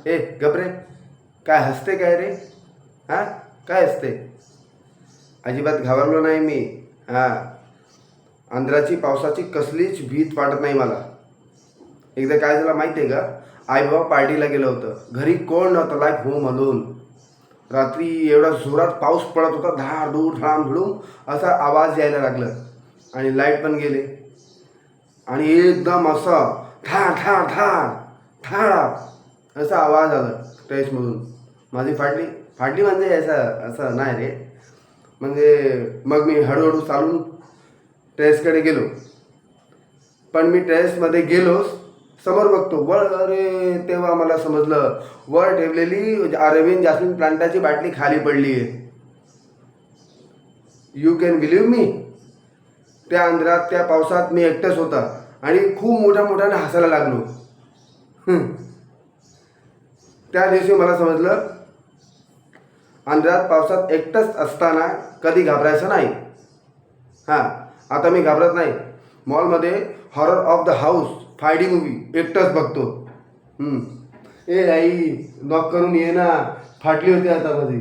ए गपरे, काय हसते काय रे? हां, काय हसते? अजिबात घाबरलो नाही मी. हां, आंध्राची पावसाची कसलीच भीत वाटत नाही मला. एकदा काय झालं माहिती आहे का? आई बाबा पार्टीला गेलं होतं, घरी कोण नव्हतं, लाईक होम अलोन. रात्री एवढा जोरात पाऊस पडत होता, धाडधूड ढामधूम असा आवाज यायला लागला आणि लाईट पण गेले आणि एकदम असं धाड धाड धाड धाड असा आवाज आला टेरेसमधून. माझी फाटली फाटली म्हणजे असं नाही रे, म्हणजे मग मी हळूहळू चालून टेरेसकडे गेलो. पण मी टेरेसमध्ये गेलो, समोर बघतो वर, अरे तेव्हा मला समजलं वर ठेवलेली अरविंद जास्मिन प्लांटाची बाटली खाली पडली आहे. यू कॅन बिलीव्ह मी. त्या अंधारात त्या पावसात मी एकटाच होता आणि खूप मोठ्याने हसायला लागलो. त्या दिवशी मला समजलं, अंधारात पावसात एकटंच असताना कधी घाबरायचं नाही. हां, आता मी घाबरत नाही. मॉलमध्ये horror of the house 5D movie एकटाच बघतो. ए आई, नॉक करून ये ना, फाटली होती आता मध्ये.